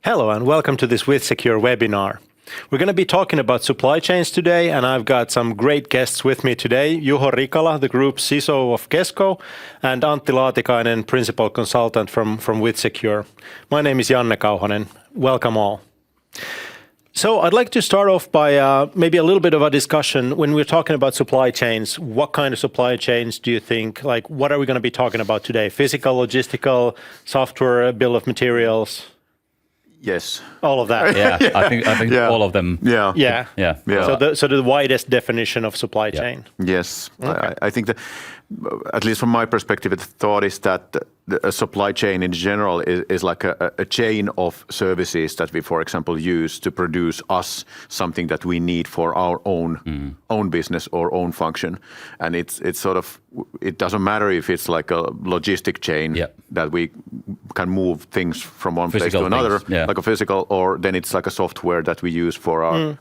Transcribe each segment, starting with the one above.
Hello and welcome to this WithSecure webinar. We're going to be talking about supply chains today, and I've got some great guests with me today. Juho Rikala, the group CISO of Kesko, and Antti Laatikainen, principal consultant from WithSecure. My name is Janne Kauhanen. Welcome all. So I'd like to start off by maybe a little bit of a discussion. When we're talking about supply chains, what kind of supply chains do you think, like what are we going to be talking about today? Physical, logistical, software, bill of materials? Yes. All of that. Yeah, I think Yeah. all of them. Yeah. Yeah. Yeah. So the widest definition of supply chain. Yes. Okay. I think that, at least from my perspective, the thought is that a supply chain in general is like a chain of services that we, for example, use to produce us something that we need for our own business or own function. And it's sort of, it doesn't matter if it's like a logistic chain that we can move things from one place to another, like a physical, or then it's like a software that we use for our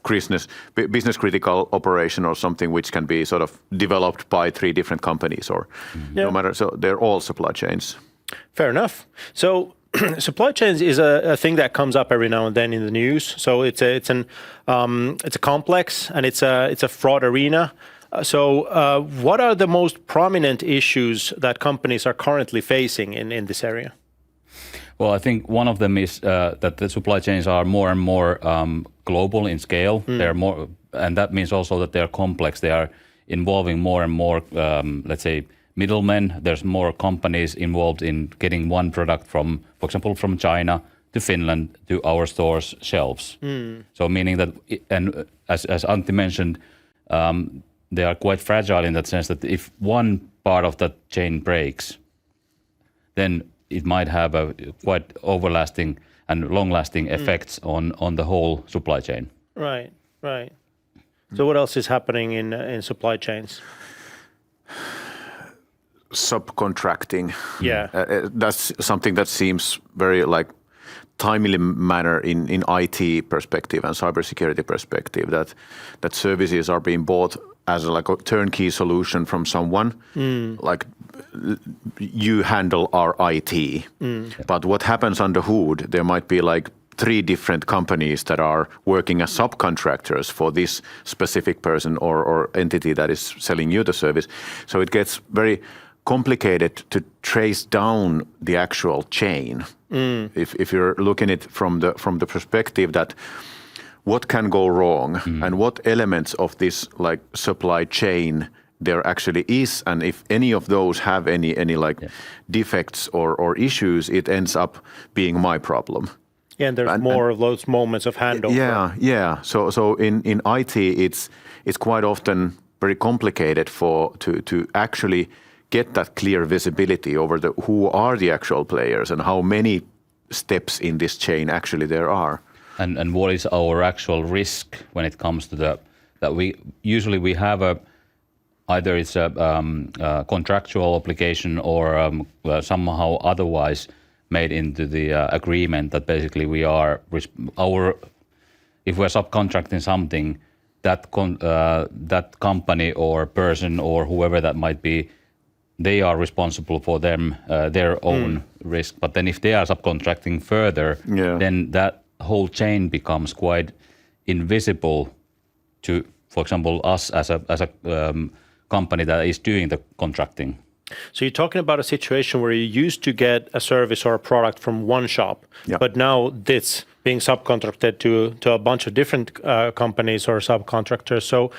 business critical operation or something which can be sort of developed by 3 different companies or no matter. So they're all supply chains. Fair enough. So supply chains is a thing that comes up every now and then in the news. So it's a complex and it's a fraud arena. So what are the most prominent issues that companies are currently facing in this area? Well, I think one of them is that the supply chains are more and more global in scale. They're more, and that means also that they're complex. They are involving more and more, let's say, middlemen. There's more companies involved in getting one product from, for example, from China to Finland to our stores' shelves. So meaning that, and as Antti mentioned, they are quite fragile in that sense that if one part of that chain breaks, then it might have a quite overlasting and long-lasting effects on the whole supply chain. Right. So what else is happening in supply chains? Subcontracting. Yeah. That's something that seems very like timely manner in IT perspective and cybersecurity perspective, that services are being bought as like a turnkey solution from someone, like you handle our IT. But what happens under hood, there might be like 3 different companies that are working as subcontractors for this specific person or entity that is selling you the service. So it gets very complicated to trace down the actual chain. If you're looking at it from the perspective that what can go wrong and what elements of this like supply chain there actually is, and if any of those have any defects or issues, it ends up being my problem. Yeah, and there's more of those moments of handover. Yeah. So in IT, it's quite often very complicated to actually get that clear visibility over who are the actual players and how many steps in this chain actually there are. And what is our actual risk when it comes to that we usually have either it's a contractual obligation or somehow otherwise made into the agreement that basically we are if we're subcontracting something, that company or person or whoever that might be, they are responsible for their own risk. But then if they are subcontracting further, then that whole chain becomes quite invisible to, for example, us as a company that is doing the contracting. So you're talking about a situation where you used to get a service or a product from one shop, but now it's being subcontracted to a bunch of different companies or subcontractors. So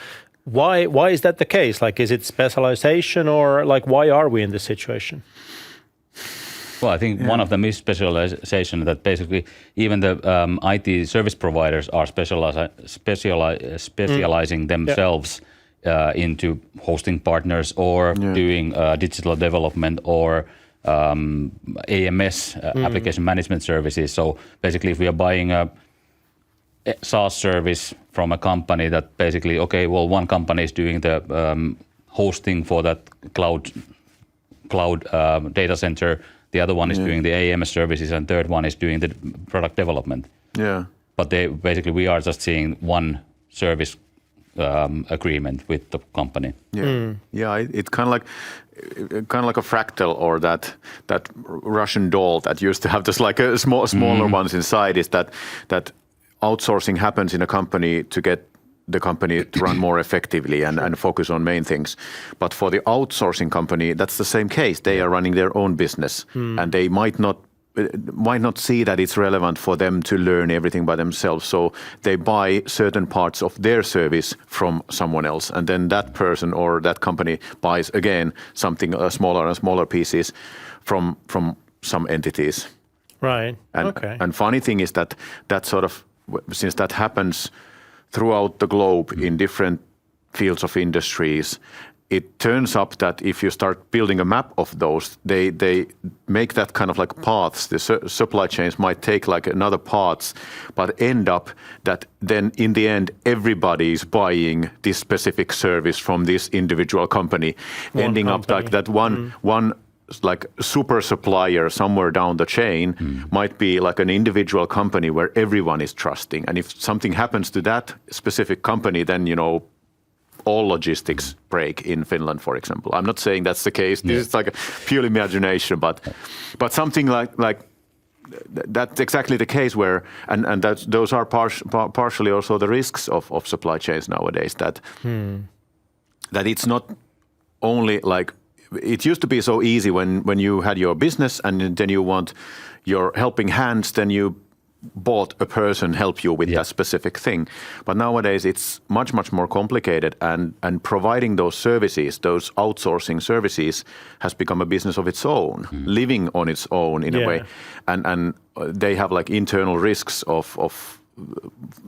why is that the case? Like, is it specialization or like why are we in this situation? Well, I think one of them is specialization, that basically even the IT service providers are specializing themselves into hosting partners or doing digital development or AMS, application management services. So basically if we are buying a SaaS service from a company that basically, one company is doing the hosting for that cloud data center, the other one is doing the AMS services, and third one is doing the product development. Yeah. But we are just seeing one service agreement with the company. Yeah. It's kind of like a fractal, or that Russian doll that used to have just like a smaller ones inside. Is that outsourcing happens in a company to get the company to run more effectively and focus on main things. But for the outsourcing company, that's the same case. They are running their own business, and they might not see that it's relevant for them to learn everything by themselves. So they buy certain parts of their service from someone else, and then that person or that company buys again something smaller and smaller pieces from some entities. Right. And funny thing is that sort of, since that happens throughout the globe in different fields of industries, it turns up that if you start building a map of those, they make that kind of like paths. The supply chains might take like another paths, but end up that then in the end, everybody is buying this specific service from this individual company, ending up like that one like super supplier somewhere down the chain might be like an individual company where everyone is trusting. And if something happens to that specific company, then, all logistics break in Finland, for example. I'm not saying that's the case. This is like a pure imagination, but something like that's exactly the case where, and those are partially also the risks of supply chains nowadays, that it's not only like, it used to be so easy when you had your business and then you want your helping hands, then you bought a person help you with that specific thing. But nowadays it's much, much more complicated, and providing those services, those outsourcing services, has become a business of its own, living on its own in a way. And they have like internal risks of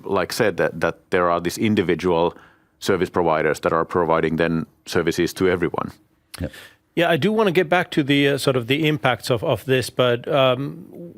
like said, that there are these individual service providers that are providing then services to everyone. Yeah, I do want to get back to the sort of the impacts of this, but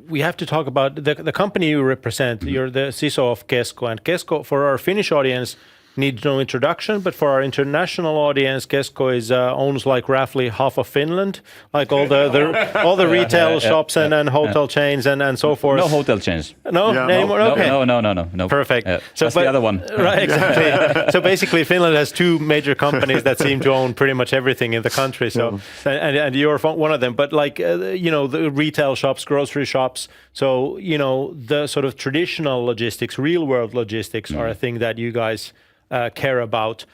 we have to talk about the company you represent. You're the CISO of Kesko, and Kesko, for our Finnish audience, needs no introduction, but for our international audience, Kesko owns like roughly half of Finland, like all the retail shops and hotel chains and so forth. No hotel chains. No, anymore. Okay. No. Perfect. So that's the other one. Right, exactly. So basically, Finland has two major companies that seem to own pretty much everything in the country. So and you're one of them. But like the retail shops, grocery shops. So the sort of traditional logistics, real world logistics, are a thing that you guys care about.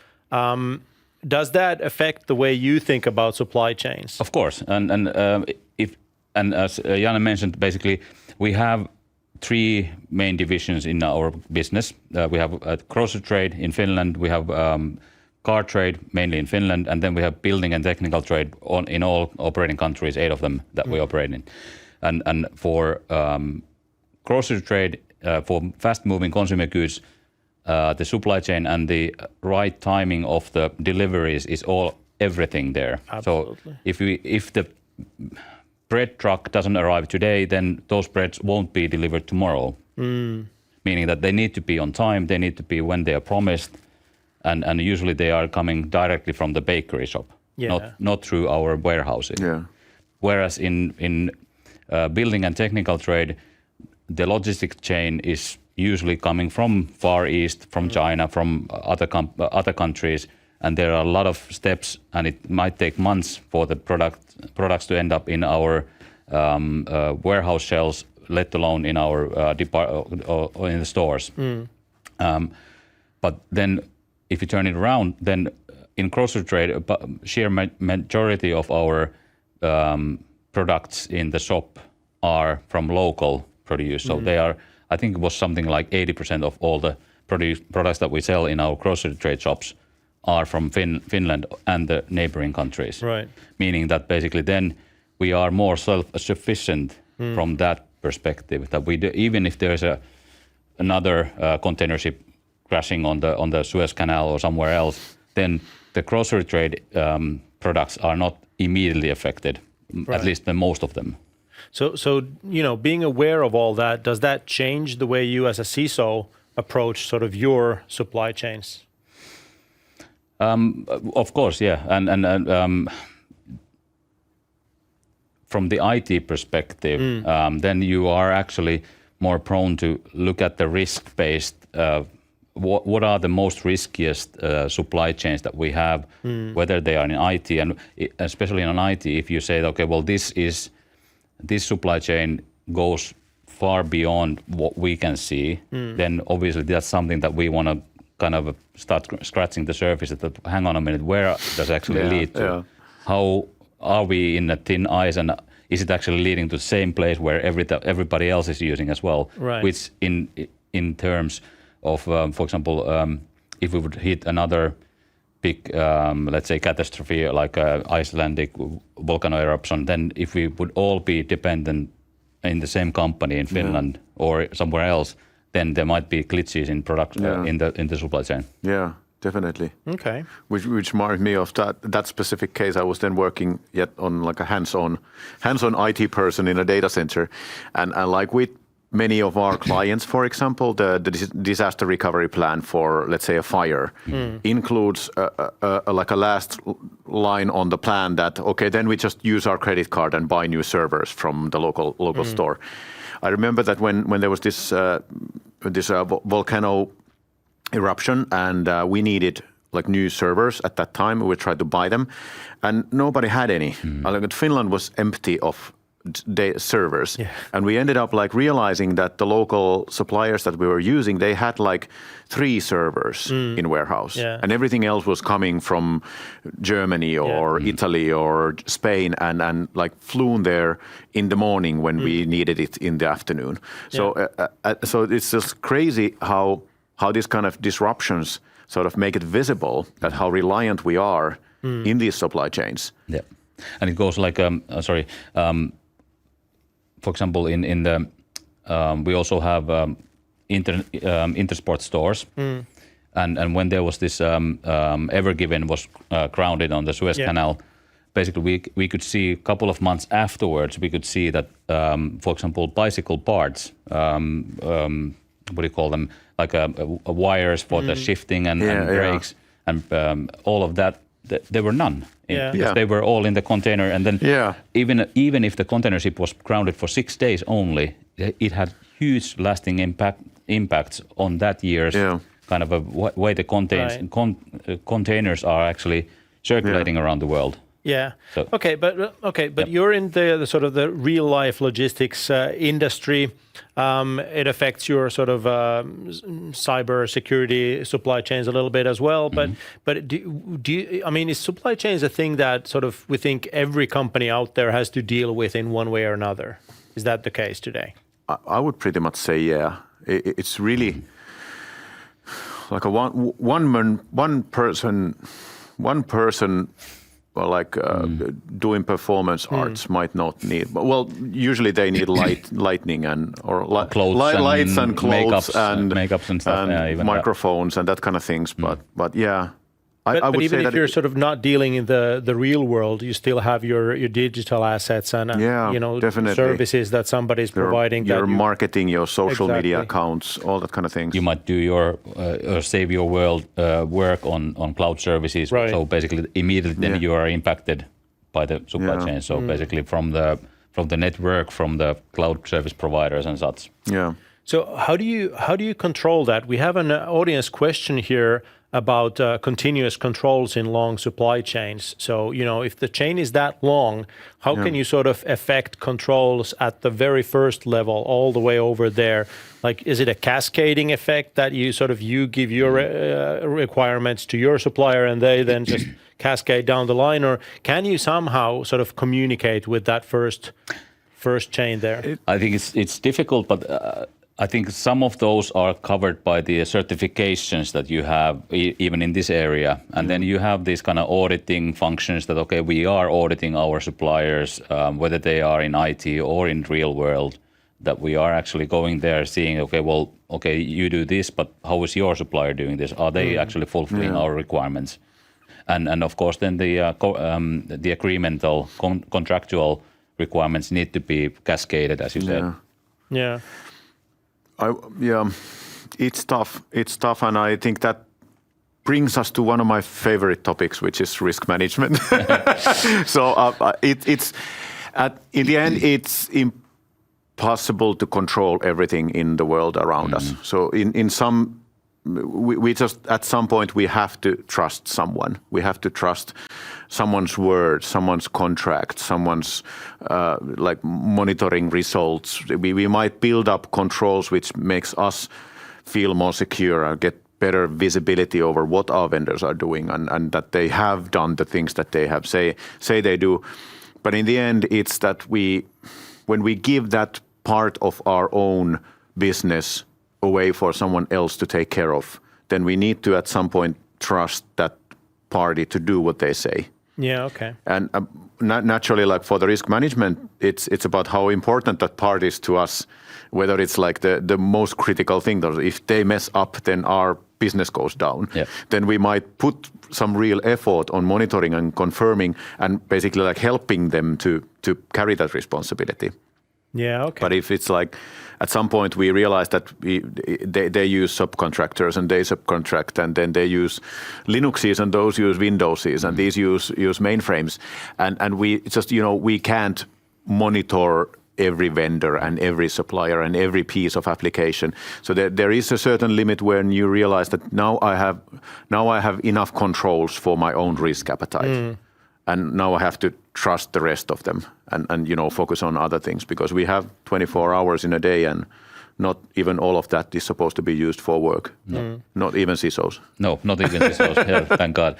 Does that affect the way you think about supply chains? Of course, and as Janne mentioned, basically we have three main divisions in our business. We have grocery trade in Finland. We have car trade mainly in Finland, and then we have building and technical trade in all operating countries, 8 of them that we operate in. And for grocery trade, for fast-moving consumer goods, the supply chain and the right timing of the deliveries is everything there. Absolutely. So if the bread truck doesn't arrive today, then those breads won't be delivered tomorrow. Meaning that they need to be on time, they need to be when they are promised, and usually they are coming directly from the bakery shop, not through our warehouses. Yeah. Whereas in building and technical trade, the logistic chain is usually coming from Far East, from China, from other countries, and there are a lot of steps, and it might take months for the products to end up in our warehouse shelves, let alone in our or in the stores. But then, if you turn it around, then in grocery trade, sheer majority of our products in the shop are from local produce. So they are, I think it was something like 80% of all the products that we sell in our grocery trade shops are from Finland and the neighboring countries. Right. Meaning that basically then we are more self-sufficient from that perspective. That we do, even if there's another container ship crashing on the Suez Canal or somewhere else, then the grocery trade products are not immediately affected, at least the most of them. So being aware of all that, does that change the way you as a CISO approach sort of your supply chains? Of course, yeah. And from the IT perspective, then you are actually more prone to look at the risk-based what are the most riskiest supply chains that we have, whether they are in IT, and especially in IT, if you say, okay, well, this supply chain goes far beyond what we can see, then obviously that's something that we want to kind of start scratching the surface. That hang on a minute, where does it actually lead to? Yeah. How are we in a thin ice, and is it actually leading to the same place where everybody else is using as well? Right. Which in terms of, for example, if we would hit another big, let's say, catastrophe like Icelandic volcano eruption, then if we would all be dependent in the same company in Finland or somewhere else, then there might be glitches in production in the supply chain. Yeah, definitely. Okay. Which reminds me of that specific case. I was then working yet on like a hands-on IT person in a data center, and like with many of our clients, for example, the disaster recovery plan for, let's say, a fire includes like a last line on the plan that, okay, then we just use our credit card and buy new servers from the local store. I remember that when there was this volcano eruption and we needed like new servers at that time, we tried to buy them, and nobody had any. Like Finland was empty of servers, and we ended up like realizing that the local suppliers that we were using, they had like 3 servers in warehouse, and everything else was coming from Germany or Italy or Spain, and like flown there in the morning when we needed it in the afternoon. So it's just crazy how these kind of disruptions sort of make it visible that how reliant we are in these supply chains. Yeah, and it goes like for example, in the we also have Intersport stores, and when there was this Ever Given was grounded on the Suez Canal, basically we could see a couple of months afterwards, we could see that, for example, bicycle parts, what do you call them, like wires for the shifting and brakes and all of that, there were none. Because they were all in the container, and then even if the container ship was grounded for 6 days only, it had huge lasting impacts on that year's kind of a way the containers are actually circulating around the world. Yeah. So, but you're in the sort of the real life logistics industry. It affects your sort of cyber security supply chains a little bit as well. But do you, I mean, is supply chains a thing that sort of we think every company out there has to deal with in one way or another? Is that the case today? I would pretty much say it's really like a one person. Well, like doing performance arts might not need, but well, usually they need lighting or lights and clothes and makeups and stuff, and microphones and that kind of things. But yeah, I would even say if you're sort of not dealing in the real world, you still have your digital assets and definitely. Services that somebody's providing. Your marketing, your social media accounts, all that kind of things. You might do your save your world work on cloud services. Right. So basically, immediately then you are impacted by the supply chain. So basically, from the network, from the cloud service providers and such. Yeah. So how do you control that? We have an audience question here about continuous controls in long supply chains. So, if the chain is that long, how can you sort of affect controls at the very first level all the way over there? Like, is it a cascading effect that you give your requirements to your supplier and they then just cascade down the line? Or can you somehow sort of communicate with that first chain there? I think it's difficult, but I think some of those are covered by the certifications that you have even in this area. And then you have these kind of auditing functions that, okay, we are auditing our suppliers, whether they are in IT or in real world, that we are actually going there seeing, okay, you do this, but how is your supplier doing this? Are they actually fulfilling our requirements? And of course, then the agreemental contractual requirements need to be cascaded, as you said. Yeah. It's tough, and I think that brings us to one of my favorite topics, which is risk management. So it's in the end, it's impossible to control everything in the world around us. So in some we just at some point we have to trust someone. We have to trust someone's word, someone's contract, someone's like monitoring results. We might build up controls which makes us feel more secure and get better visibility over what our vendors are doing and that they have done the things that they have say they do. But in the end, it's that when we give that part of our own business away for someone else to take care of, then we need to at some point trust that party to do what they say. Yeah, okay. And naturally, like for the risk management, it's about how important that part is to us, whether it's like the most critical thing. If they mess up, then our business goes down. Yeah. Then we might put some real effort on monitoring and confirming and basically like helping them to carry that responsibility. Yeah, okay. But if it's like at some point we realize that they use subcontractors and they subcontract and then they use Linuxes and those use Windowses and these use mainframes and we just, we can't monitor every vendor and every supplier and every piece of application. So there is a certain limit when you realize that now I have enough controls for my own risk appetite. And now I have to trust the rest of them and focus on other things because we have 24 hours in a day and not even all of that is supposed to be used for work. No. Not even CISOs. No, not even CISOs. Yeah, thank God.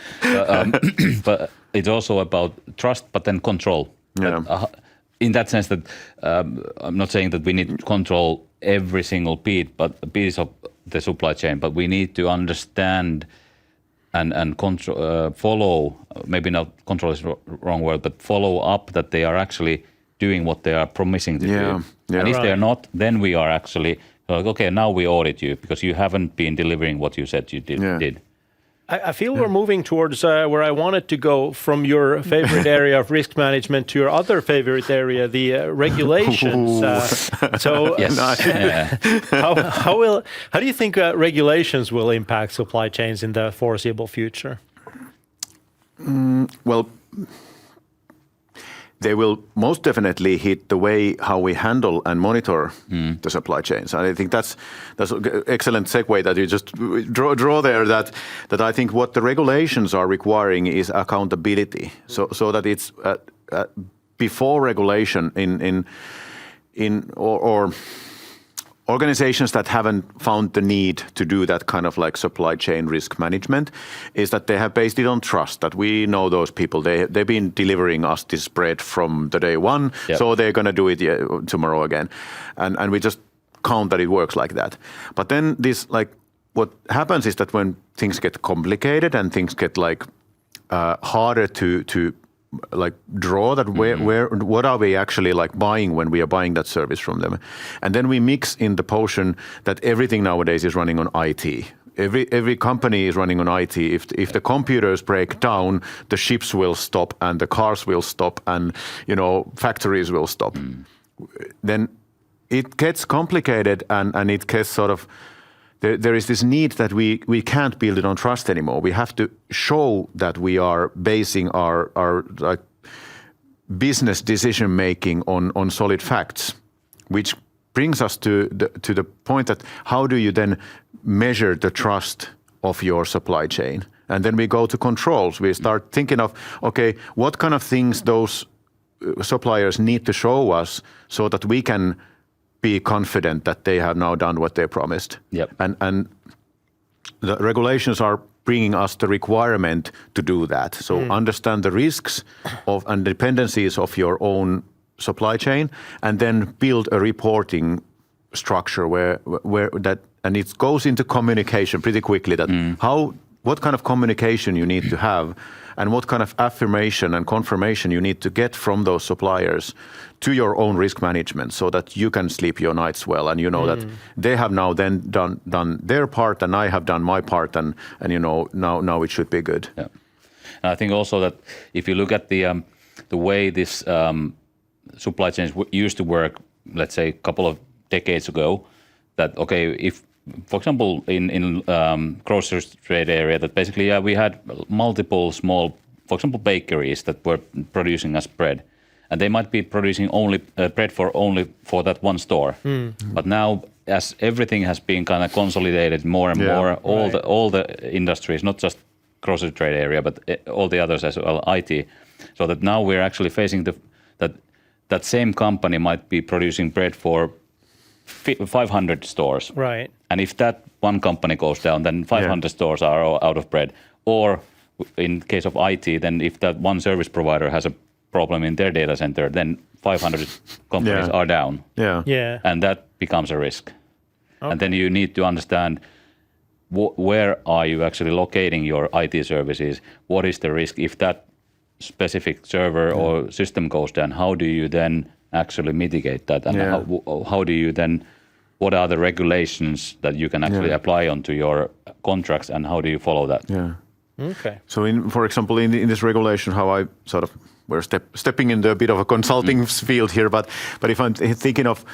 But it's also about trust, but then control. Yeah. In that sense that I'm not saying that we need to control every single piece of the supply chain, but we need to understand and follow, maybe not control is wrong word, but follow up that they are actually doing what they are promising to do. Yeah, and if right. they're not, then we are actually like, okay, now we audit you because you haven't been delivering what you said you did. I feel we're moving towards where I wanted to go from your favorite area of risk management to your other favorite area, the regulations. So, Yes. how do you think regulations will impact supply chains in the foreseeable future? Well, they will most definitely hit the way how we handle and monitor the supply chains. And I think that's an excellent segue that you just draw there. That I think what the regulations are requiring is accountability. So that it's before regulation or organizations that haven't found the need to do that kind of like supply chain risk management is that they have based it on trust that we know those people. They've been delivering us this bread from the day one, so they're going to do it tomorrow again. And we just count that it works like that. But then this like what happens is that when things get complicated and things get like harder to like draw that what are we actually like buying when we are buying that service from them, and then we mix in the potion that everything nowadays is running on IT. Every company is running on IT. If the computers break down, the ships will stop and the cars will stop and factories will stop. Then it gets complicated and it gets sort of. There is this need that we can't build it on trust anymore. We have to show that we are basing our like business decision making on solid facts, which brings us to the point that how do you then measure the trust of your supply chain? And then we go to controls. We start thinking of, okay, what kind of things those suppliers need to show us so that we can be confident that they have now done what they promised. Yep. And the regulations are bringing us the requirement to do that. So understand the risks of and dependencies of your own supply chain, and then build a reporting structure where that, and it goes into communication pretty quickly. That what kind of communication you need to have, and what kind of affirmation and confirmation you need to get from those suppliers to your own risk management, so that you can sleep your nights well, and that they have now then done their part, and I have done my part, and now it should be good. Yeah, and I think also that if you look at the way this supply chains used to work, let's say a couple of decades ago, that okay, if for example in grocery trade area, that basically we had multiple small, for example, bakeries that were producing us bread, and they might be producing only bread for that one store. But now as everything has been kind of consolidated more and more, all the industries, not just grocery trade area, but all the others as well, IT, so that now we're actually facing that same company might be producing bread for 500 stores. Right. And if that one company goes down, then 500 stores are out of bread. Or in case of IT, then if that one service provider has a problem in their data center, then 500 companies are down. Yeah. And that becomes a risk. Okay. And then you need to understand where are you actually locating your IT services? What is the risk if that specific server or system goes down? How do you then actually mitigate that? And how do you then, what are the regulations that you can actually apply onto your contracts, and how do you follow that? Yeah. Okay. So, for example, in this regulation, how I sort of, we're stepping into a bit of a consulting field here, but if I'm thinking of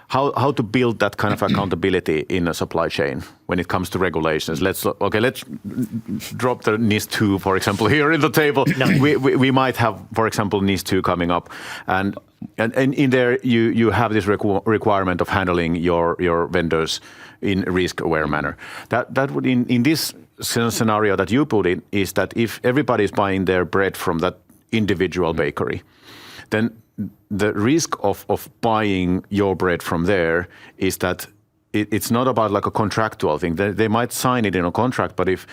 how to build that kind of accountability in a supply chain when it comes to regulations. Let's drop the NIS2, for example, here in the table. We might have, for example, NIS2 coming up, and in there you have this requirement of handling your vendors in risk-aware manner. That would in this scenario that you put in is that if everybody is buying their bread from that individual bakery, then the risk of buying your bread from there is that it's not about like a contractual thing. They might sign it in a contract, but if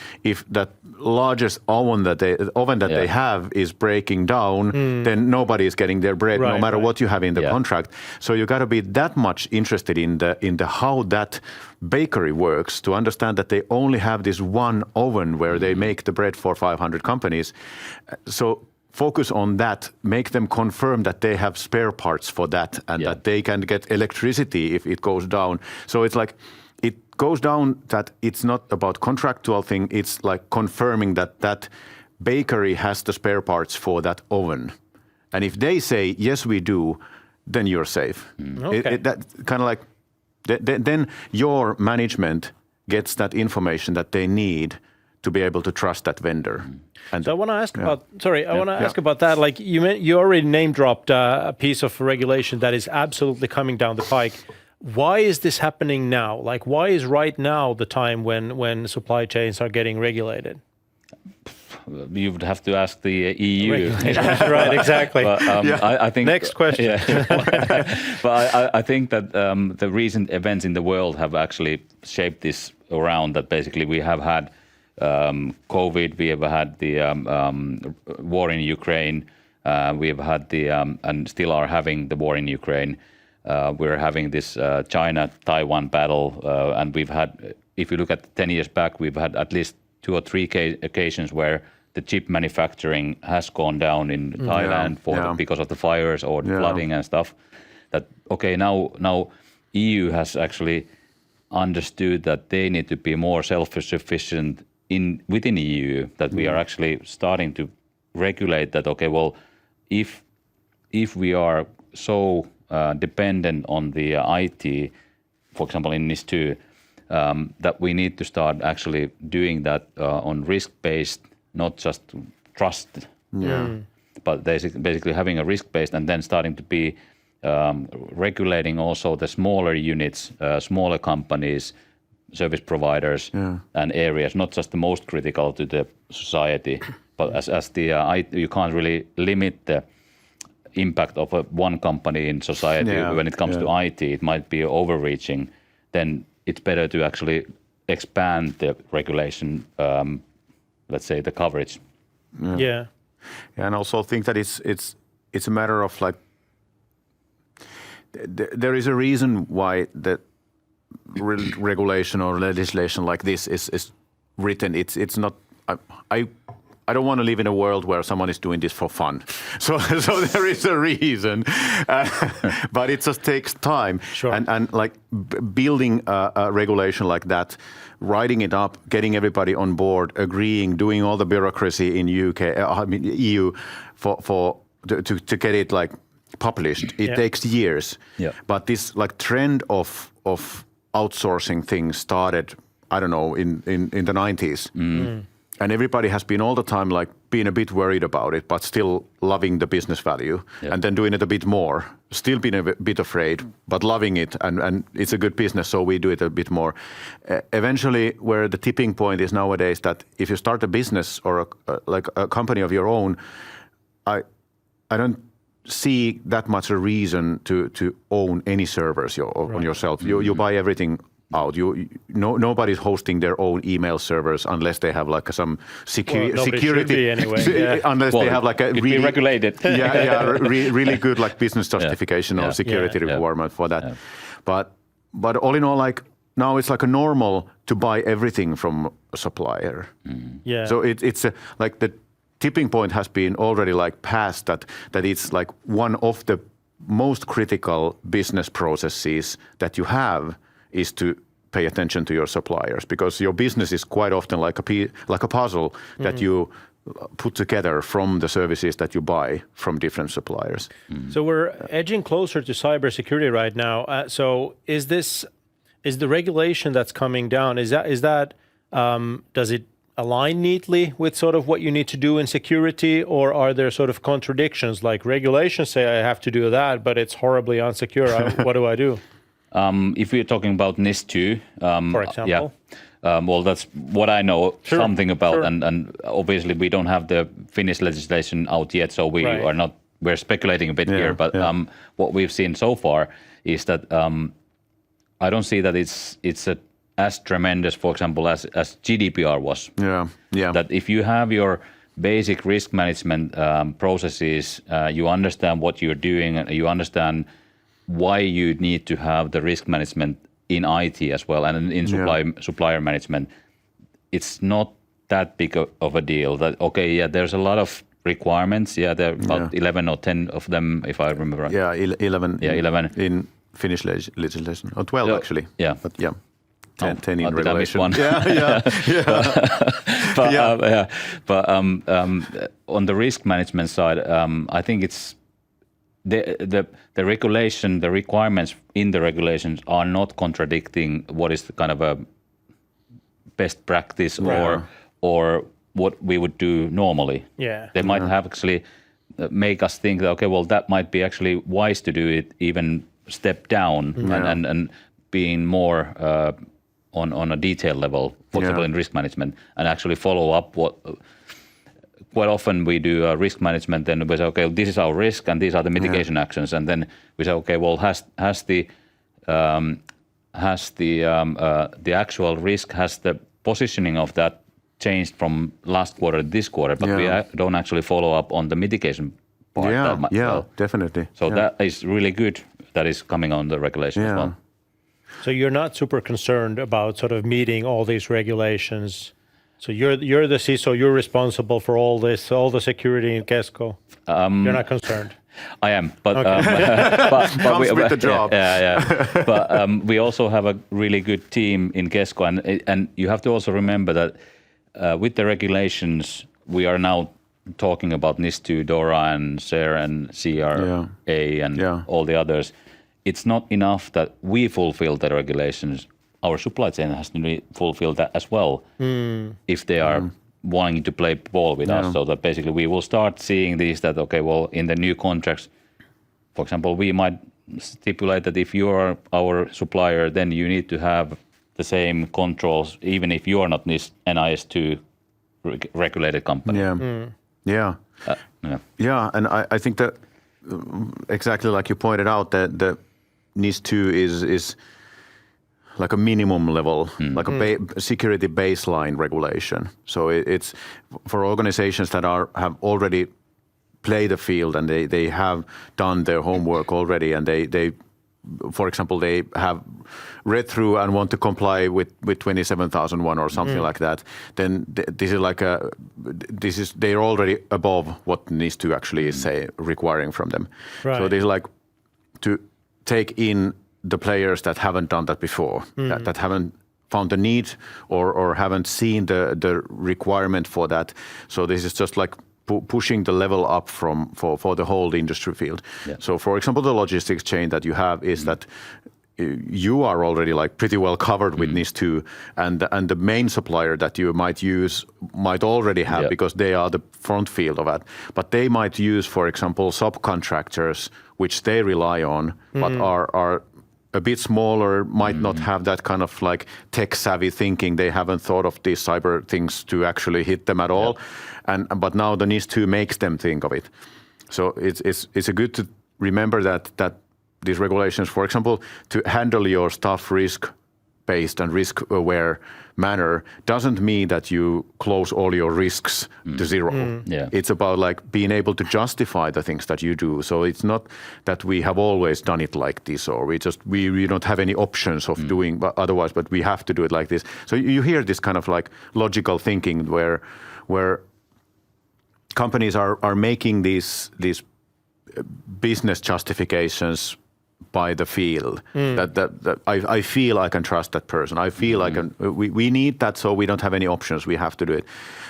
that largest oven that they have is breaking down, then nobody is getting their bread, no matter what you have in the contract. So you got to be that much interested in the how that bakery works to understand that they only have this one oven where they make the bread for 500 companies. So focus on that, make them confirm that they have spare parts for that and that they can get electricity if it goes down. So it's like, it goes down that it's not about contractual thing, it's like confirming that bakery has the spare parts for that oven. And if they say, yes, we do, then you're safe. Okay. That kind of like, then your management gets that information that they need to be able to trust that vendor. And so I want to ask about, ask about that. Like you already name dropped a piece of regulation that is absolutely coming down the pike. Why is this happening now? Like why is right now the time when supply chains are getting regulated? You would have to ask the EU. Right, exactly. But, I think next question. But I think that the recent events in the world have actually shaped this around. That basically we have had COVID, we have had the war in Ukraine, we have had the and still are having the war in Ukraine. We're having this China-Taiwan battle, and we've had, if you look at 10 years back, we've had at least 2 or 3 occasions where the chip manufacturing has gone down in Thailand because of the fires or the flooding and stuff. That now EU has actually understood that they need to be more self-sufficient within EU. That we are actually starting to regulate that. Okay, well, if we are so dependent on the IT, for example, in NIS2, that we need to start actually doing that on risk-based, not just trust, but basically having a risk-based and then starting to be regulating also the smaller units, smaller companies, service providers and areas, not just the most critical to the society, but as the you can't really limit the impact of one company in society when it comes to IT. It might be overreaching. Then it's better to actually expand the regulation, let's say the coverage. Yeah, and I also think that it's a matter of like there is a reason why the regulation or legislation like this is written. It's not. I don't want to live in a world where someone is doing this for fun. So there is a reason, but it just takes time. Sure. And like building a regulation like that, writing it up, getting everybody on board, agreeing, doing all the bureaucracy in EU to get it like published. It takes years. Yeah. But this like trend of outsourcing things started, I don't know, in the 90s. And everybody has been all the time like being a bit worried about it, but still loving the business value, and then doing it a bit more, still being a bit afraid, but loving it, and it's a good business, so we do it a bit more. Eventually, where the tipping point is nowadays, that if you start a business or a company of your own, I don't see that much a reason to own any servers on yourself. You buy everything out. Nobody's hosting their own email servers unless they have like some security anyway. Unless they have like a really regulated. really good like business justification or security requirement for that. But all in all, like now it's like a normal to buy everything from a supplier. So it's like the tipping point has been already like past that it's like one of the most critical business processes that you have is to pay attention to your suppliers, because your business is quite often like a puzzle that you put together from the services that you buy from different suppliers. So we're edging closer to cybersecurity right now. So is the regulation that's coming down, is that does it align neatly with sort of what you need to do in security, or are there sort of contradictions, like regulations say I have to do that, but it's horribly unsecure? What do I do? If we're talking about NIS2, for example, well, that's what I know something about, and obviously we don't have the Finnish legislation out yet, so we're speculating a bit here. But what we've seen so far is that I don't see that it's as tremendous, for example, as GDPR was. That if you have your basic risk management processes, you understand what you're doing, and you understand why you need to have the risk management in IT as well, and in supplier management, it's not that big of a deal. That there's a lot of requirements. There are about 11 or 10 of them, if I remember right. 11. 11 in Finnish legislation, or 12 actually. But 10 in regulation. One. But on the risk management side, I think it's the regulation, the requirements in the regulations are not contradicting what is the kind of a best practice or what we would do normally. They might have actually make us think that, that might be actually wise to do it even step down and being more on a detail level, for example, in risk management, and actually follow up what. Quite often we do risk management, then we say, this is our risk and these are the mitigation actions, and then we say, has the actual risk, has the positioning of that changed from last quarter to this quarter, but we don't actually follow up on the mitigation part that much. Definitely. So that is really good. That is coming on the regulation as well. So you're not super concerned about sort of meeting all these regulations. So you're the CISO, you're responsible for all this, all the security in Kesko. You're not concerned. I am, but comes with the job. But we also have a really good team in Kesko, and you have to also remember that with the regulations, we are now talking about NIS2, DORA, and SER, and CRA, and all the others. It's not enough that we fulfill the regulations. Our supply chain has to fulfill that as well if they are wanting to play ball with us. So that basically we will start seeing these that, in the new contracts, for example, we might stipulate that if you are our supplier, then you need to have the same controls, even if you are not this NIS2 regulated company. And I think that exactly like you pointed out, that the NIS2 is like a minimum level, like a security baseline regulation. So it's for organizations that have already played the field and they have done their homework already, and they for example, they have read through and want to comply with 27001 or something like that. Then this is like they're already above what NIS2 actually is requiring from them. So this is like to take in the players that haven't done that before, that haven't found the need or haven't seen the requirement for that. So this is just like pushing the level up for the whole industry field. So for example, the logistics chain that you have is that you are already like pretty well covered with NIS2, and the main supplier that you might use might already have because they are the front field of that. But they might use, for example, subcontractors which they rely on, but are a bit smaller, might not have that kind of like tech savvy thinking. They haven't thought of these cyber things to actually hit them at all, but now the NIS2 makes them think of it. So it's a good to remember that these regulations, for example, to handle your stuff risk-based and risk-aware manner doesn't mean that you close all your risks to zero. It's about like being able to justify the things that you do. So it's not that we have always done it like this, or we don't have any options of doing otherwise, but we have to do it like this. So you hear this kind of like logical thinking where companies are making these business justifications by the feel that I feel I can trust that person. I feel I can. We need that, so we don't have any options. We have to do it.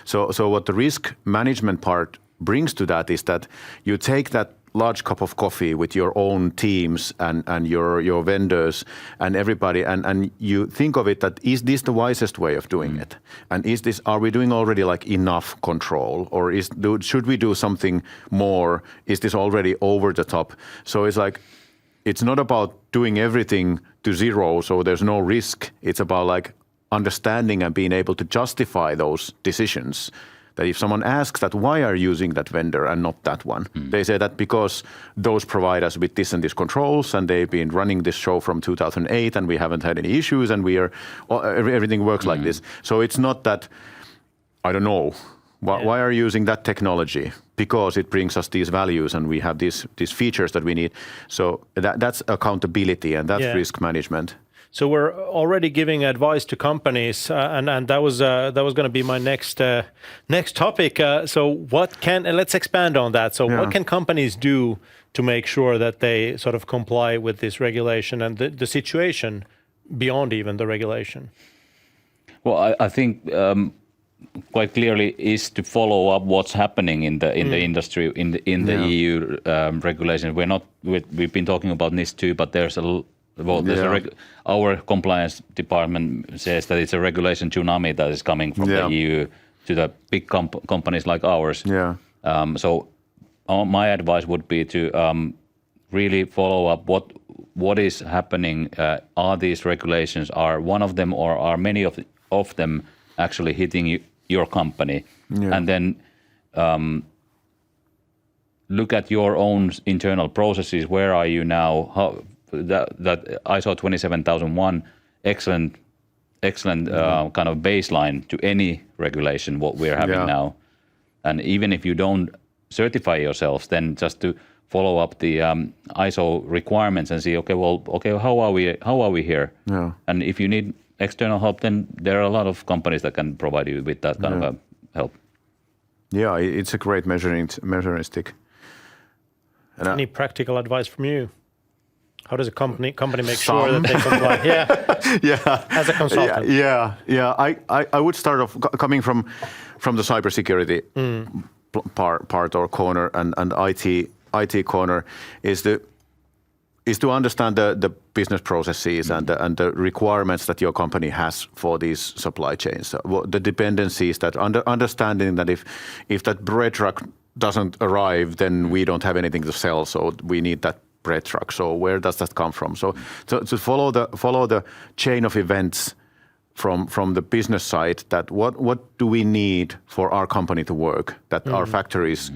So what the risk management part brings to that is that you take that large cup of coffee with your own teams and your vendors and everybody, and you think of it that is this the wisest way of doing it, and are we doing already like enough control, or should we do something more? Is this already over the top? So it's like, it's not about doing everything to zero so there's no risk. It's about like understanding and being able to justify those decisions. That if someone asks that why are you using that vendor and not that one, they say that because those provide us with this and this controls, and they've been running this show from 2008 and we haven't had any issues, and everything works like this. So it's not that, I don't know, why are you using that technology? Because it brings us these values and we have these features that we need. So that's accountability, and that's risk management. So we're already giving advice to companies, and that was going to be my next topic. So let's expand on that. So what can companies do to make sure that they sort of comply with this regulation and the situation beyond even the regulation? Well, I think quite clearly is to follow up what's happening in the industry in the EU regulation. We've been talking about NIS2, but there's our compliance department says that it's a regulation tsunami that is coming from the EU to the big companies like ours. So my advice would be to really follow up what is happening. Are these regulations, are one of them or are many of them actually hitting your company? And then look at your own internal processes. Where are you now? That ISO 27001, excellent kind of baseline to any regulation what we're having now. And even if you don't certify yourselves, then just to follow up the ISO requirements and see, how are we here? And if you need external help, then there are a lot of companies that can provide you with that kind of help. Yeah, it's a great measuring stick. And any practical advice from you? How does a company make sure that they comply? As a consultant. I would start off coming from the cybersecurity part or corner and IT corner is to understand the business processes and the requirements that your company has for these supply chains. The dependencies, that understanding that if that bread truck doesn't arrive, then we don't have anything to sell. So we need that bread truck. So where does that come from? So to follow the chain of events from the business side, that what do we need for our company to work, that our factories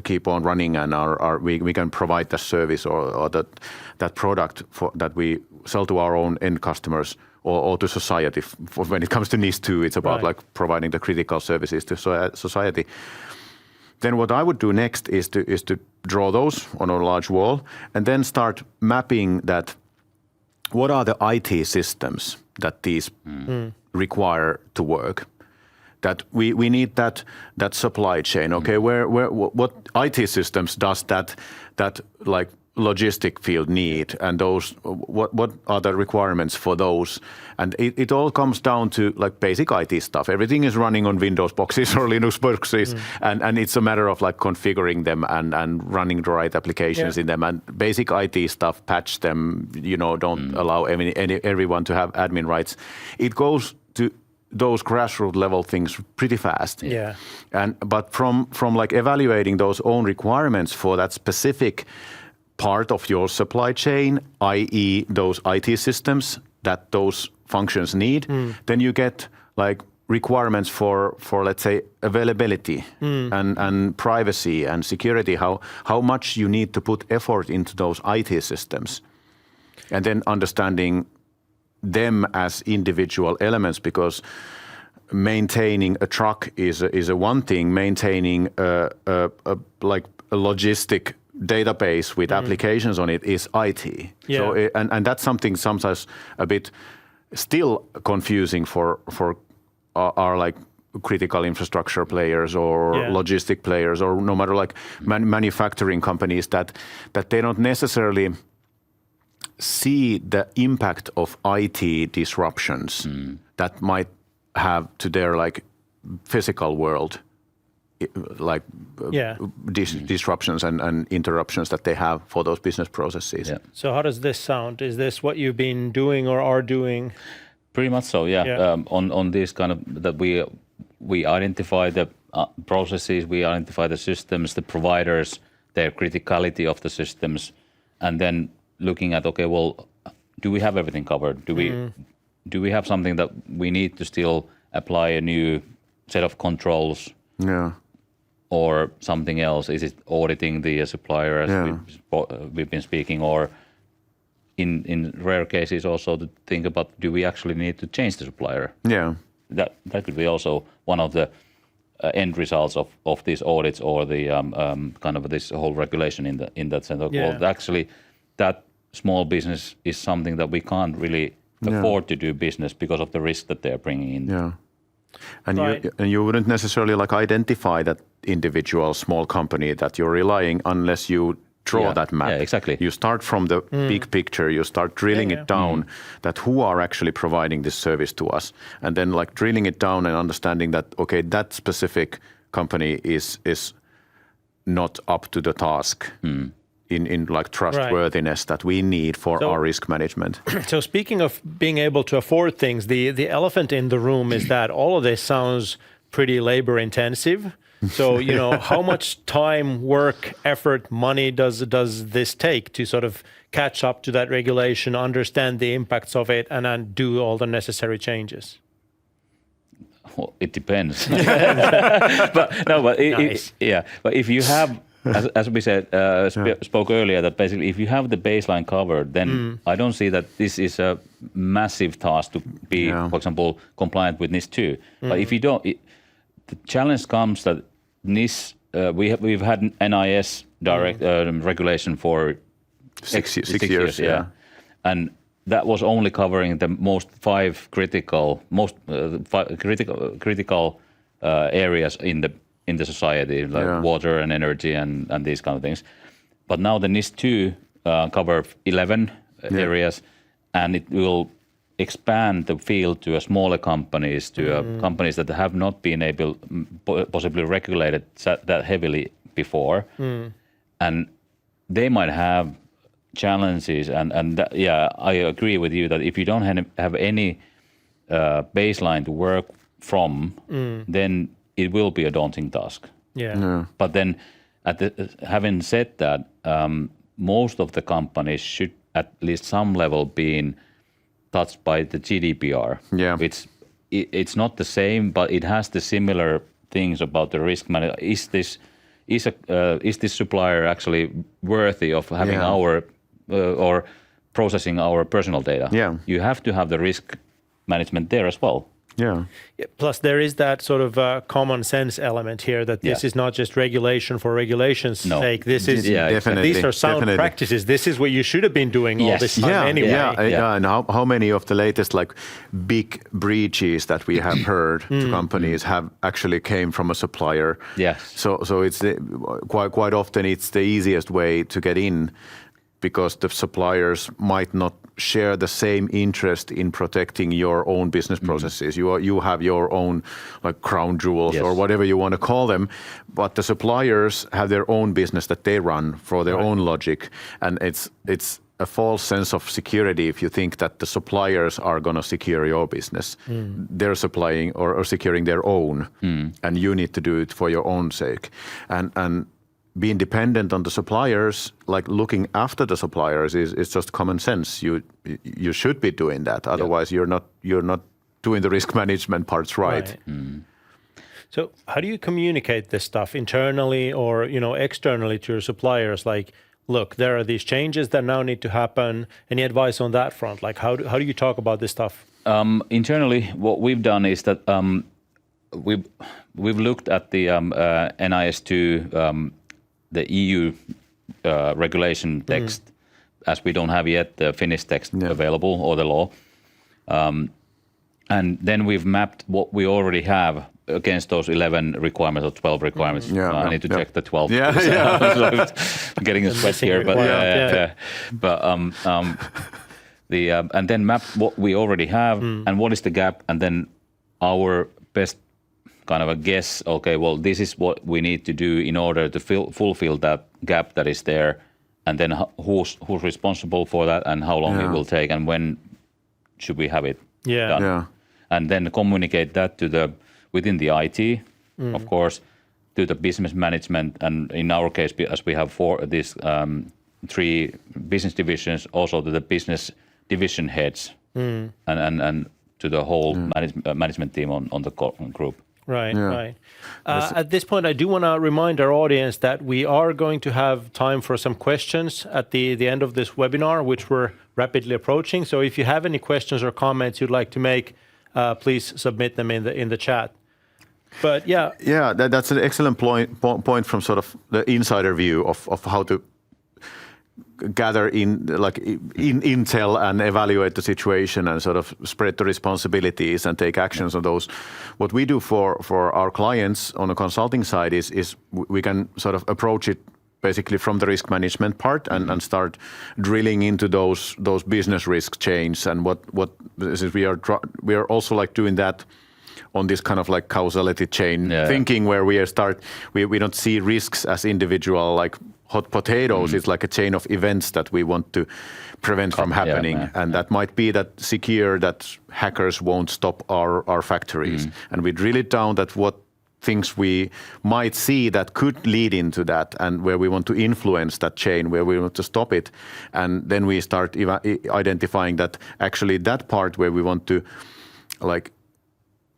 keep on running and we can provide the service or that product that we sell to our own end customers or to society. When it comes to NIS2, it's about like providing the critical services to society. Then what I would do next is to draw those on a large wall and then start mapping that. What are the IT systems that these require to work? That we need that supply chain. Okay, what IT systems does that like logistic field need, and those what are the requirements for those, and it all comes down to like basic IT stuff. Everything is running on Windows boxes or Linux boxes, and it's a matter of like configuring them and running the right applications in them, and basic IT stuff, patch them, don't allow everyone to have admin rights. It goes to those grassroots level things pretty fast. But from like evaluating those own requirements for that specific part of your supply chain, i.e. those IT systems that those functions need, then you get like requirements for let's say availability and privacy and security, how much you need to put effort into those IT systems, and then understanding them as individual elements, because maintaining a truck is a one thing, maintaining a logistic database with applications on it is IT. So and that's something sometimes a bit still confusing for our like critical infrastructure players or logistic players, or no matter like manufacturing companies, that they don't necessarily see the impact of IT disruptions that might have to their like physical world, like disruptions and interruptions that they have for those business processes. So how does this sound? Is this what you've been doing or are doing? Pretty much so, on this kind of, that we identify the processes, we identify the systems, the providers, their criticality of the systems, and then looking at, okay, well, do we have everything covered? Do we have something that we need to still apply a new set of controls? Or something else? Is it auditing the supplier, as we've been speaking, or in rare cases also to think about, do we actually need to change the supplier? That could be also one of the end results of these audits, or the kind of this whole regulation in that sense. Well, actually, that small business is something that we can't really afford to do business because of the risk that they're bringing in. And you wouldn't necessarily like identify that individual small company that you're relying unless you draw that map. Exactly. You start from the big picture, you start drilling it down, that who are actually providing this service to us, and then like drilling it down and understanding that, okay, that specific company is not up to the task in like trustworthiness that we need for our risk management. So speaking of being able to afford things, the elephant in the room is that all of this sounds pretty labor intensive. So, how much time, work, effort, money does this take to sort of catch up to that regulation, understand the impacts of it, and then do all the necessary changes? Well, it depends. But if you have, as we said, spoke earlier, that basically if you have the baseline covered, then I don't see that this is a massive task to be, for example, compliant with NIS 2. But if you don't, the challenge comes that NIS, we've had NIS direct regulation for six years, and that was only covering the five critical areas in the society, like water and energy and these kind of things. But now the NIS 2 cover 11 areas, and it will expand the field to smaller companies, to companies that have not been able, possibly regulated that heavily before. And they might have challenges. And that, I agree with you that if you don't have any baseline to work from, then it will be a daunting task. But then, having said that, most of the companies should at least some level be touched by the GDPR. It's not the same, but it has the similar things about the risk management. Is this supplier actually worthy of having our or processing our personal data? You have to have the risk management there as well. Plus, there is that sort of common sense element here that this is not just regulation for regulation's sake. This is these are sound practices. This is what you should have been doing all this time anyway. And how many of the latest like big breaches that we have heard to companies have actually came from a supplier? So it's quite often it's the easiest way to get in. because the suppliers might not share the same interest in protecting your own business processes. You have your own like crown jewels or whatever you want to call them, but the suppliers have their own business that they run for their own logic, and it's a false sense of security if you think that the suppliers are going to secure your business. They're supplying or securing their own, and you need to do it for your own sake. And being dependent on the suppliers, like looking after the suppliers, is just common sense. You should be doing that. Otherwise, you're not doing the risk management parts right. So how do you communicate this stuff internally or externally to your suppliers? Like, look, there are these changes that now need to happen. Any advice on that front? Like, how do you talk about this stuff? Internally, what we've done is that we've looked at the NIS2, the EU regulation text, as we don't have yet the Finnish text available or the law. And then we've mapped what we already have against those 11 requirements or 12 requirements. I need to check the 12. So getting a sweat here, but and then map what we already have and what is the gap, and then our best kind of a guess. Okay, well, this is what we need to do in order to fulfill that gap that is there, and then who's responsible for that, and how long it will take, and when should we have it done. And then communicate that to within the IT, of course, to the business management, and in our case, as we have three business divisions, also to the business division heads, and to the whole management team on the group. Right. At this point, I do want to remind our audience that we are going to have time for some questions at the end of this webinar, which we're rapidly approaching. So if you have any questions or comments you'd like to make, please submit them in the chat. But that's an excellent point from sort of the insider view of how to gather intel and evaluate the situation and sort of spread the responsibilities and take actions on those. What we do for our clients on the consulting side is we can sort of approach it basically from the risk management part and start drilling into those business risk chains and what we are also like doing that on this kind of like causality chain thinking where we don't see risks as individual like hot potatoes. It's like a chain of events that we want to prevent from happening. And that might be that hackers won't stop our factories. And we drill it down that what things we might see that could lead into that and where we want to influence that chain, where we want to stop it. And then we start identifying that actually that part where we want to like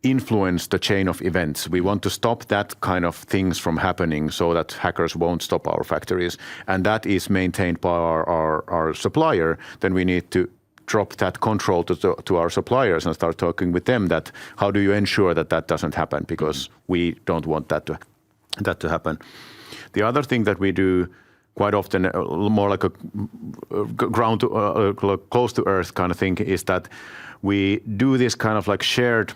influence the chain of events. We want to stop that kind of things from happening so that hackers won't stop our factories. And that is maintained by our supplier. Then we need to drop that control to our suppliers and start talking with them that how do you ensure that doesn't happen, because we don't want that to happen. The other thing that we do quite often, more like a close to earth kind of thing, is that we do this kind of like shared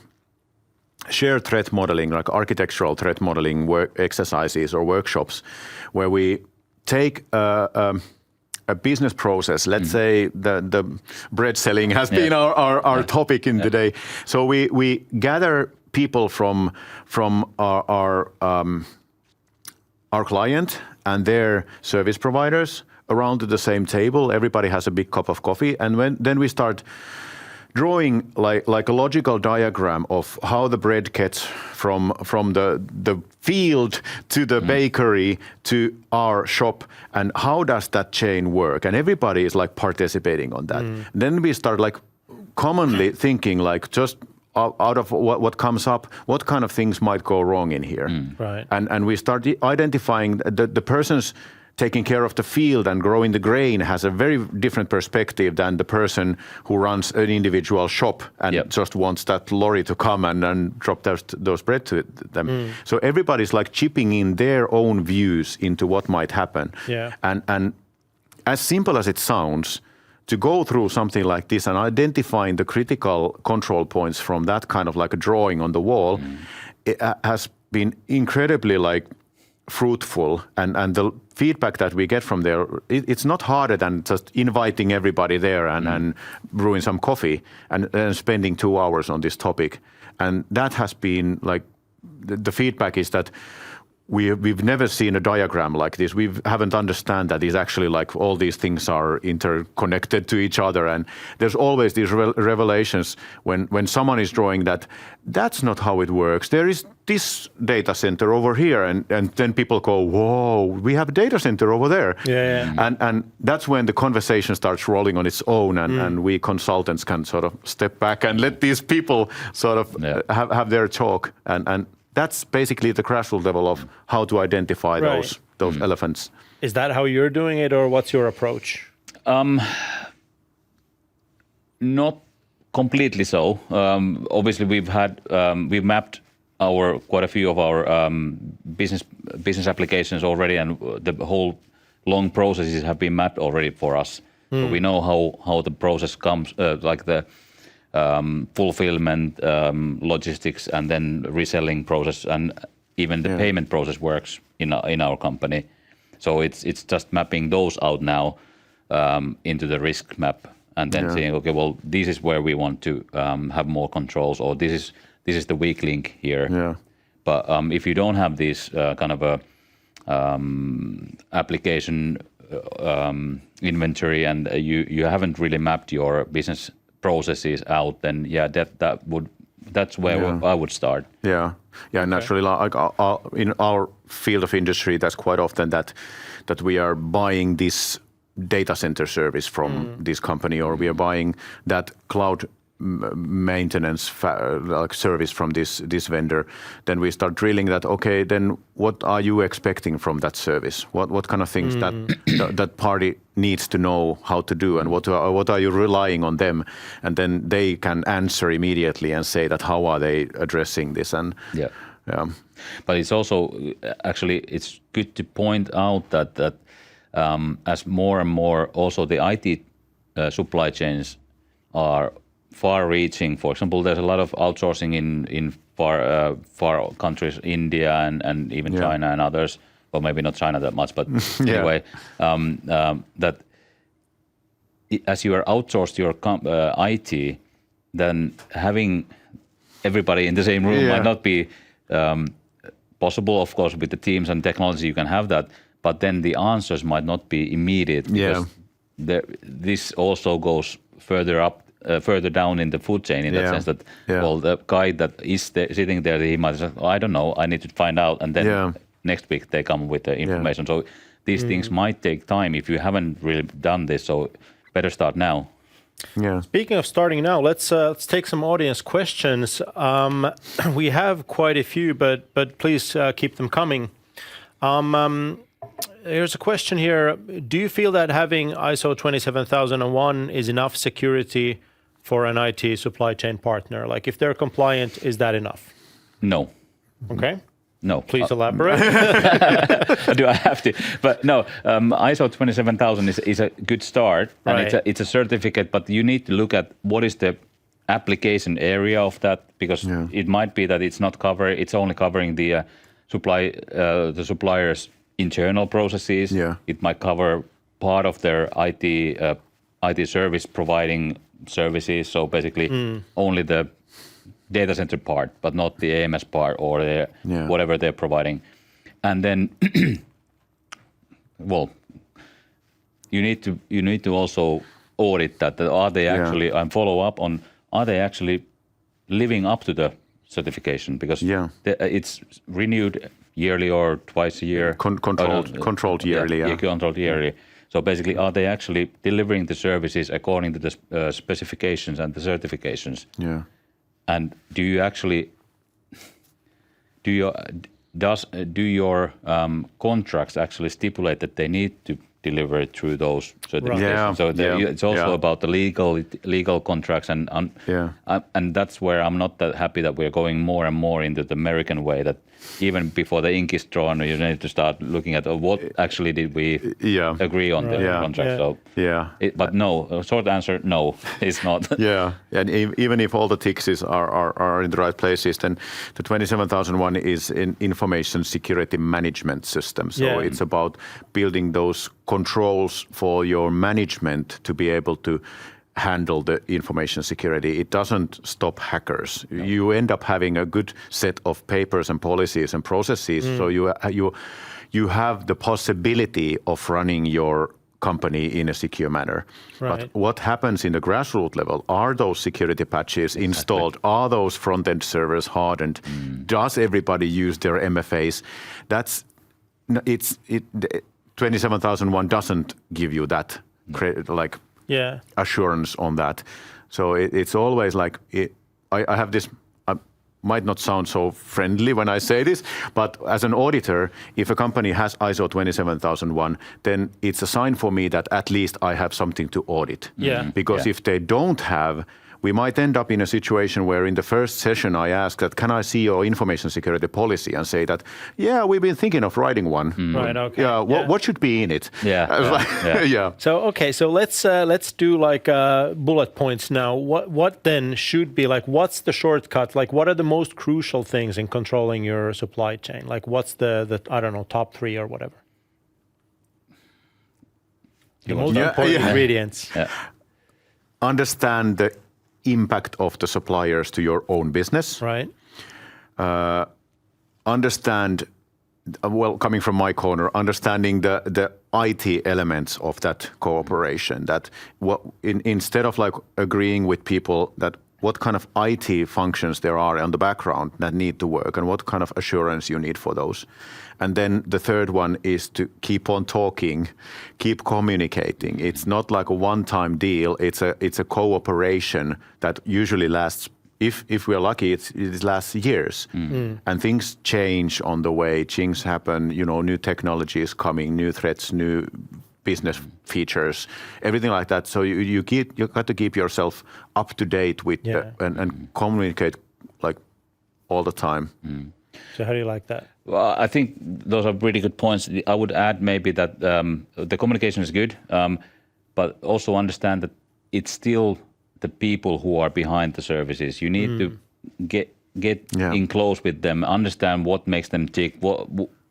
threat modeling, like architectural threat modeling exercises or workshops, where we take a business process. Let's say the bread selling has been our topic in today. So we gather people from our client and their service providers around to the same table. Everybody has a big cup of coffee, and then we start drawing like a logical diagram of how the bread gets from the field to the bakery to our shop, and how does that chain work, and everybody is like participating on that. Then we start like commonly thinking like just out of what comes up, what kind of things might go wrong in here. Right. And we start identifying the person's taking care of the field and growing the grain has a very different perspective than the person who runs an individual shop and just wants that lorry to come and drop those bread to them. So everybody's like chipping in their own views into what might happen. And as simple as it sounds, to go through something like this and identifying the critical control points from that kind of like a drawing on the wall, it has been incredibly like fruitful, and the feedback that we get from there, it's not harder than just inviting everybody there and brewing some coffee and spending 2 hours on this topic. And that has been like, the feedback is that we've never seen a diagram like this. We haven't understand that it's actually like all these things are interconnected to each other, and there's always these revelations when someone is drawing that that's not how it works. There is this data center over here, and then people go, whoa, we have a data center over there. Yeah. And that's when the conversation starts rolling on its own, and we consultants can sort of step back and let these people sort of have their talk, and that's basically the grassroots level of how to identify those elephants. Is that how you're doing it, or what's your approach? Not completely so. Obviously, we've mapped quite a few of our business applications already, and the whole long processes have been mapped already for us. So we know how the process comes, like the fulfillment, logistics, and then reselling process, and even the payment process works in our company. So it's just mapping those out now into the risk map, and then saying, okay, well, this is where we want to have more controls, or this is the weak link here. Yeah. But if you don't have this kind of a application inventory, and you haven't really mapped your business processes out, then that's where I would start. Yeah, naturally, like in our field of industry, that's quite often that we are buying this data center service from this company, or we are buying that cloud maintenance like service from this vendor. Then we start drilling that. Okay, then what are you expecting from that service? What kind of things that party needs to know how to do, and what are you relying on them? And then they can answer immediately and say that how are they addressing this? And But it's also actually it's good to point out that as more and more also the IT supply chains are far-reaching. For example, there's a lot of outsourcing in far countries, India and even China and others. Well, maybe not China that much, but anyway, that as you are outsourced your IT, then having everybody in the same room might not be possible. Of course, with the teams and technology, you can have that, but then the answers might not be immediate, because this also goes further down in the food chain, in that sense that, well, the guy that is sitting there, he might say, I don't know, I need to find out, and then next week they come with the information. So these things might take time if you haven't really done this, so better start now. Yeah. Speaking of starting now, let's take some audience questions. We have quite a few, but please keep them coming. Here's a question here. Do you feel that having ISO 27001 is enough security for an IT supply chain partner? Like, if they're compliant, is that enough? No. Okay. No. Please elaborate. Do I have to? But no, ISO 27000 is a good start, and it's a certificate, but you need to look at what is the application area of that, because it might be that it's not it's only covering the supplier's internal processes. It might cover part of their IT service providing services. So basically only the data center part, but not the AMS part or whatever they're providing. And then, well, you need to also audit that. Are they actually and follow up on? Are they actually living up to the certification? Because it's renewed yearly or twice a year. Controlled yearly. Controlled yearly. So basically, are they actually delivering the services according to the specifications and the certifications? Yeah. And do you actually do your contracts actually stipulate that they need to deliver it through those certifications. Yeah, So it's also about the legal contracts, and that's where I'm not that happy that we're going more and more into the American way, that even before the ink is drawn, you need to start looking at what actually did we agree on the contract. So but no, short answer, no, it's not. And even if all the ticks are in the right places, then the 27001 is an information security management system. So it's about building those controls for your management to be able to handle the information security. It doesn't stop hackers. No. You end up having a good set of papers and policies and processes, so you have the possibility of running your company in a secure manner. Right. But what happens in the grassroots level? Are those security patches installed? Are those front-end servers hardened? Does everybody use their MFAs? 27001 doesn't give you that assurance on that. So it's always like, I have this, I might not sound so friendly when I say this, but as an auditor, if a company has ISO 27001, then it's a sign for me that at least I have something to audit. Because if they don't have, we might end up in a situation where in the first session I ask that, can I see your information security policy, and say that, we've been thinking of writing one. Right, okay. What should be in it? So let's do like bullet points now. What then should be, like, what's the shortcut? Like, what are the most crucial things in controlling your supply chain? Like, what's the I don't know, top 3 or whatever? The most important ingredients. Understand the impact of the suppliers to your own business. Right. Understand, coming from my corner, understanding the IT elements of that cooperation. That instead of like agreeing with people that what kind of IT functions there are on the background that need to work and what kind of assurance you need for those. And then the third one is to keep on talking, keep communicating. It's not like a one-time deal. It's a cooperation that usually lasts, if we're lucky, it lasts years. And things change on the way. Things happen, new technology is coming, new threats, new business features, everything like that. So you got to keep yourself up to date with and communicate like all the time. So how do you like that? Well, I think those are pretty good points. I would add maybe that the communication is good, but also understand that it's still the people who are behind the services. You need to get in close with them, understand what makes them tick,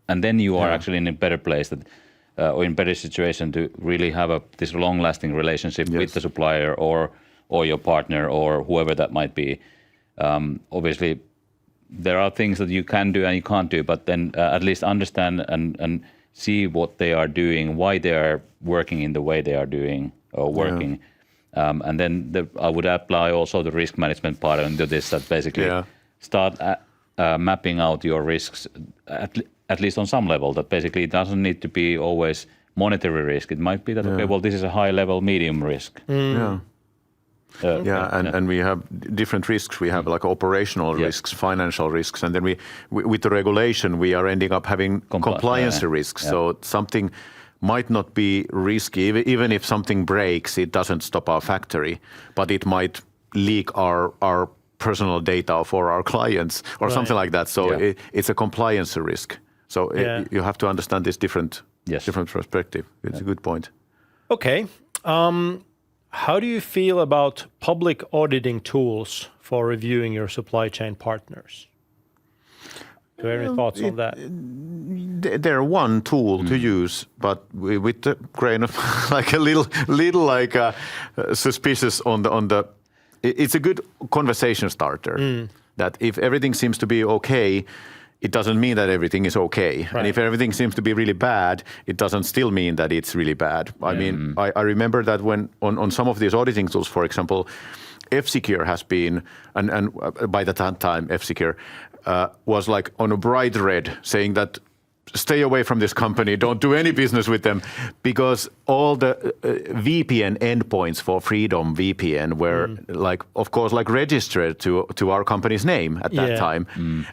and then you are actually in a better place or in better situation to really have this long-lasting relationship with the supplier or your partner or whoever that might be. Obviously, there are things that you can do and you can't do, but then at least understand and see what they are doing, why they are working in the way they are doing or working. And then I would apply also the risk management part into this, that basically start mapping out your risks at least on some level, that basically it doesn't need to be always monetary risk. It might be that, this is a high level, medium risk. And we have different risks. We have like operational risks, financial risks, and then with the regulation, we are ending up having compliance risks. So something might not be risky, even if something breaks, it doesn't stop our factory, but it might leak our personal data for our clients or something like that. So it's a compliance risk. So you have to understand this different perspective. It's a good point. Okay. How do you feel about public auditing tools for reviewing your supply chain partners? Do you have any thoughts on that? They're one tool to use, but with the grain of like a little like suspicious on the. It's a good conversation starter. That if everything seems to be okay, it doesn't mean that everything is okay. Right. And if everything seems to be really bad, it doesn't still mean that it's really bad. I mean, I remember that when on some of these auditing tools, for example, F-Secure has been, and by the time F-Secure was like on a bright red saying that stay away from this company, don't do any business with them, because all the VPN endpoints for Freedom VPN were like, of course, like registered to our company's name at that time.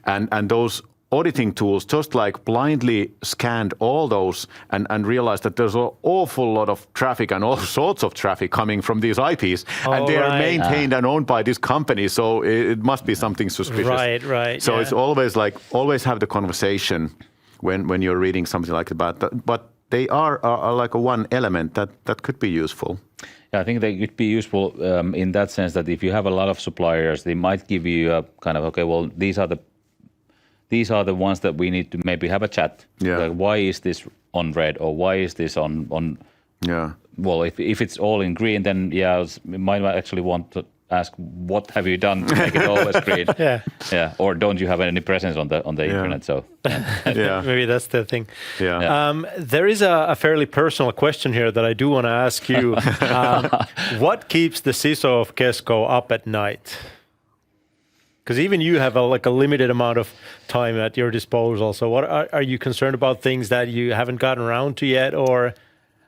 And those auditing tools just like blindly scanned all those and realized that there's an awful lot of traffic and all sorts of traffic coming from these IPs, and they are maintained and owned by this company, so it must be something suspicious. Right. So it's always have the conversation when you're reading something like that. But they are like one element that could be useful. Yeah, I think they could be useful in that sense that if you have a lot of suppliers, they might give you a kind of, okay, well, these are the ones that we need to maybe have a chat. Yeah. Like, why is this on red, or why is this on? Yeah. Well, if it's all in green, then we might actually want to ask, what have you done to make it always green? Yeah. Or don't you have any presence on the internet? So maybe that's the thing. Yeah. There is a fairly personal question here that I do want to ask you. What keeps the CISO of Kesko up at night? Because even you have a limited amount of time at your disposal. So what are you concerned about, things that you haven't gotten around to yet, or?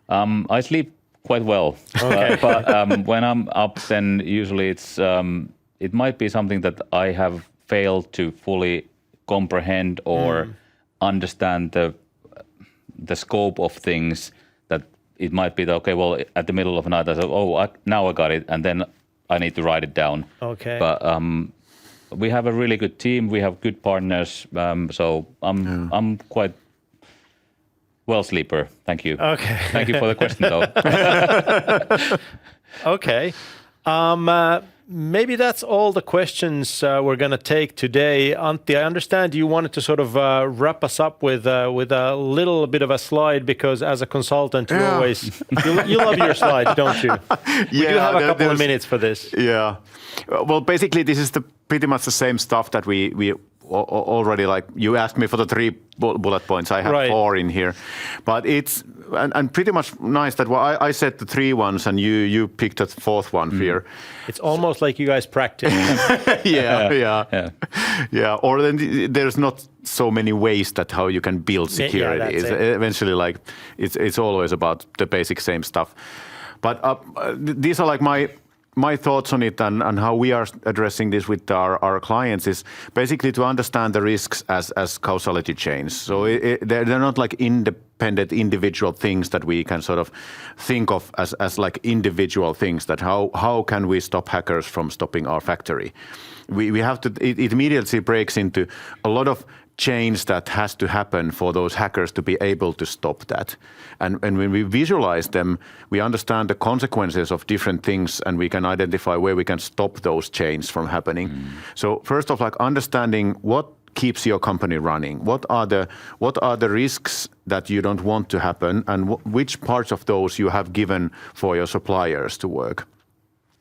I sleep quite well, but when I'm up, then usually it might be something that I have failed to fully comprehend or understand the scope of things. That it might be that, okay, well, at the middle of the night I say, now I got it, and then I need to write it down. Okay. But we have a really good team. We have good partners. So I'm quite well sleeper. Thank you. Okay. Thank you for the question, though. Okay. Maybe that's all the questions we're going to take today. Antti, I understand you wanted to sort of wrap us up with a little bit of a slide, because as a consultant, you always you love your slides, don't you? We do have a couple of minutes for this. Yeah. Well, basically, this is pretty much the same stuff that we already, like, you asked me for the 3 bullet points. I have 4 in here, but it's and pretty much nice that I said the 3 ones and you picked the 4th one here. It's almost like you guys practice. Yeah. Or then there's not so many ways that how you can build security. Eventually, like, it's always about the basic same stuff. But these are like my thoughts on it, and how we are addressing this with our clients is basically to understand the risks as causality chains. So they're not like independent individual things that we can sort of think of as like individual things, that how can we stop hackers from stopping our factory. We have to, it immediately breaks into a lot of change that has to happen for those hackers to be able to stop that. And when we visualize them, we understand the consequences of different things, and we can identify where we can stop those changes from happening. So first off, like, understanding what keeps your company running. What are the risks that you don't want to happen, and which parts of those you have given for your suppliers to work,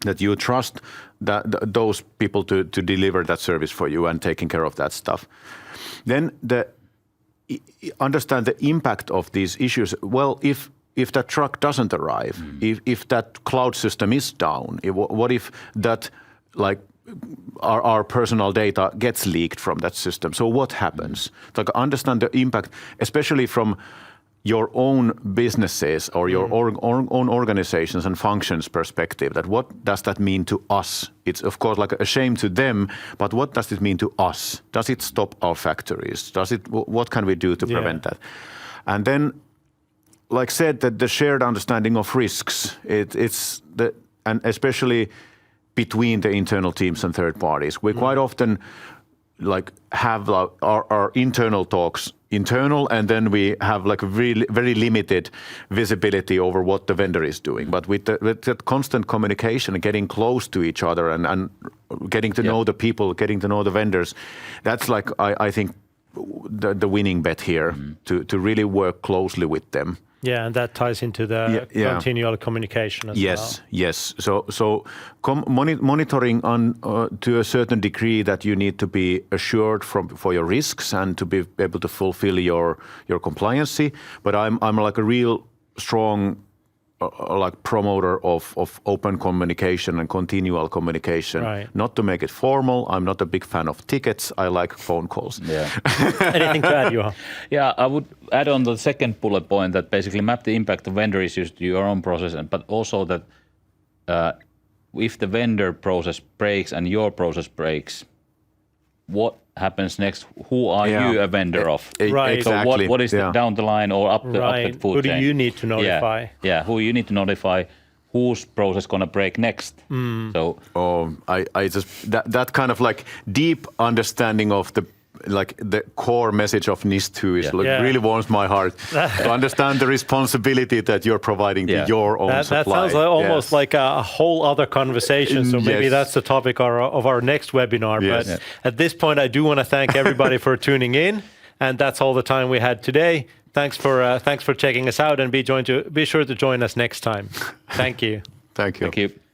that you trust those people to deliver that service for you and taking care of that stuff. Then understand the impact of these issues. Well, if that truck doesn't arrive, if that cloud system is down, what if that, like, our personal data gets leaked from that system? So what happens? Like, understand the impact, especially from your own businesses or your own organizations and functions perspective, that what does that mean to us? It's of course like a shame to them, but what does it mean to us? Does it stop our factories? What can we do to prevent that? And then, like said, that the shared understanding of risks, and especially between the internal teams and third parties. We quite often like have our internal talks internal, and then we have like a really very limited visibility over what the vendor is doing. But with that constant communication and getting close to each other and getting to know the people, getting to know the vendors, that's like I think the winning bet here, to really work closely with them. Yeah, and that ties into the continual communication as well. Yes. So monitoring to a certain degree that you need to be assured for your risks and to be able to fulfill your compliancy. But I'm like a real strong like promoter of open communication and continual communication. Right. Not to make it formal. I'm not a big fan of tickets. I like phone calls. Yeah. Anything to add, Juha? Yeah, I would add on the second bullet point that basically map the impact of vendor issues to your own process, but also that if the vendor process breaks and your process breaks, what happens next? Who are you a vendor of? Right. So Exactly. what is the down the line or up the Right. food Who do chain? you need to notify? Yeah, who you need to notify, whose process going to break next. So I just that kind of like deep understanding of the core message of NIST2 is really warms my heart to understand the responsibility that you're providing to your own supply. That sounds like almost like a whole other conversation. So maybe that's the topic of our next webinar. Yes. But at this point, I do want to thank everybody for tuning in, and that's all the time we had today. Thanks for checking us out, and be sure to join us next time. Thank you. Thank you. thank you.